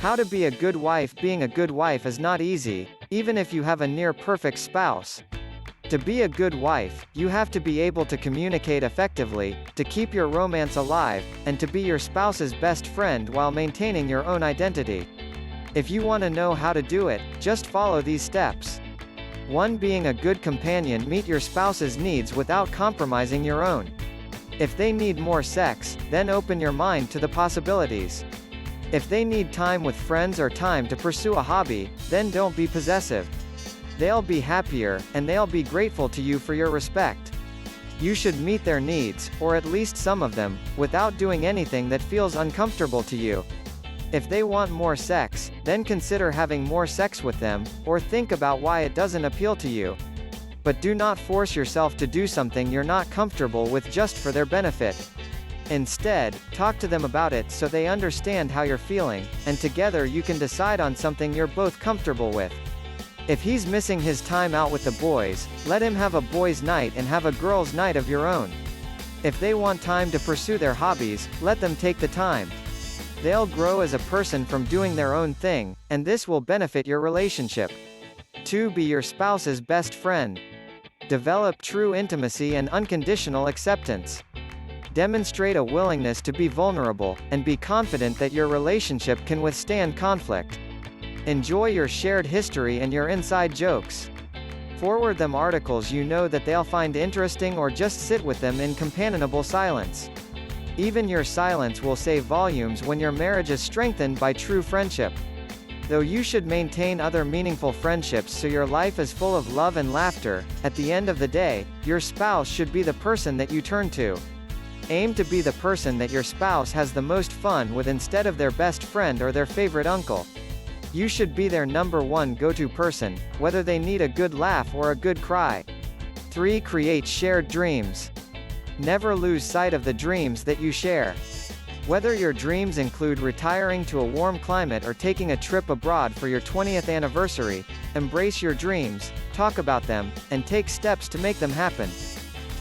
How to be a good wife. Being a good wife is not easy, even if you have a near-perfect spouse. To be a good wife, you have to be able to communicate effectively, to keep your romance alive, and to be your spouse's best friend while maintaining your own identity. If you want to know how to do it, just follow these steps. 1. Being a good companion. Meet your spouse's needs without compromising your own. If they need more sex, then open your mind to the possibilities. If they need time with friends or time to pursue a hobby, then don't be possessive. They'll be happier, and they'll be grateful to you for your respect. You should meet their needs, or at least some of them, without doing anything that feels uncomfortable to you. If they want more sex, then consider having more sex with them, or think about why it doesn't appeal to you. But do not force yourself to do something you're not comfortable with just for their benefit. Instead, talk to them about it so they understand how you're feeling, and together you can decide on something you're both comfortable with. If he's missing his time out with the boys, let him have a boys' night and have a girls' night of your own. If they want time to pursue their hobbies, let them take the time. They'll grow as a person from doing their own thing, and this will benefit your relationship. 2. Be your spouse's best friend. Develop true intimacy and unconditional acceptance. Demonstrate a willingness to be vulnerable, and be confident that your relationship can withstand conflict. Enjoy your shared history and your inside jokes. Forward them articles you know that they'll find interesting, or just sit with them in companionable silence. Even your silence will say volumes when your marriage is strengthened by true friendship. Though you should maintain other meaningful friendships so your life is full of love and laughter, at the end of the day, your spouse should be the person that you turn to. Aim to be the person that your spouse has the most fun with instead of their best friend or their favorite uncle. You should be their number one go-to person, whether they need a good laugh or a good cry. 3. Create shared dreams. Never lose sight of the dreams that you share. Whether your dreams include retiring to a warm climate or taking a trip abroad for your 20th anniversary, embrace your dreams, talk about them, and take steps to make them happen.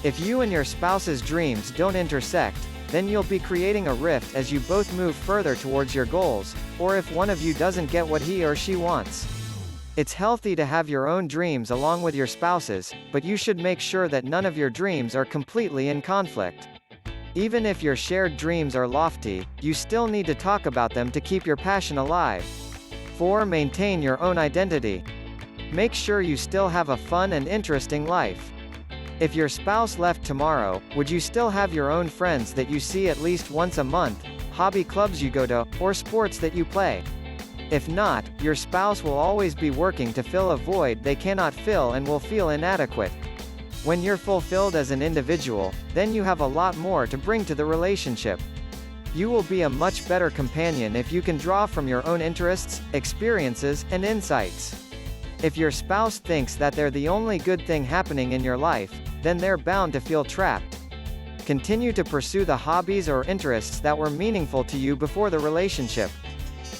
If you and your spouse's dreams don't intersect, then you'll be creating a rift as you both move further towards your goals, or if one of you doesn't get what he or she wants. It's healthy to have your own dreams along with your spouse's, but you should make sure that none of your dreams are completely in conflict. Even if your shared dreams are lofty, you still need to talk about them to keep your passion alive. 4. Maintain your own identity. Make sure you still have a fun and interesting life. If your spouse left tomorrow, would you still have your own friends that you see at least once a month, hobby clubs you go to, or sports that you play? If not, your spouse will always be working to fill a void they cannot fill and will feel inadequate. When you're fulfilled as an individual, then you have a lot more to bring to the relationship. You will be a much better companion if you can draw from your own interests, experiences, and insights. If your spouse thinks that they're the only good thing happening in your life, then they're bound to feel trapped. Continue to pursue the hobbies or interests that were meaningful to you before the relationship.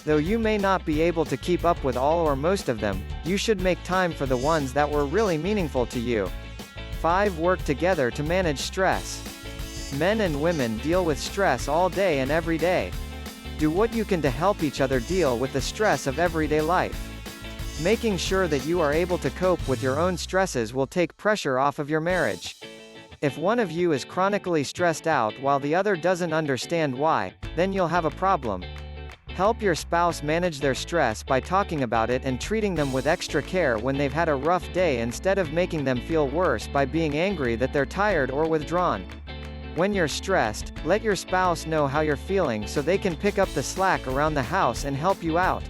Though you may not be able to keep up with all or most of them, you should make time for the ones that were really meaningful to you. 5. Work together to manage stress. Men and women deal with stress all day and every day. Do what you can to help each other deal with the stress of everyday life. Making sure that you are able to cope with your own stresses will take pressure off of your marriage. If one of you is chronically stressed out while the other doesn't understand why, then you'll have a problem. Help your spouse manage their stress by talking about it and treating them with extra care when they've had a rough day instead of making them feel worse by being angry that they're tired or withdrawn. When you're stressed, let your spouse know how you're feeling so they can pick up the slack around the house and help you out.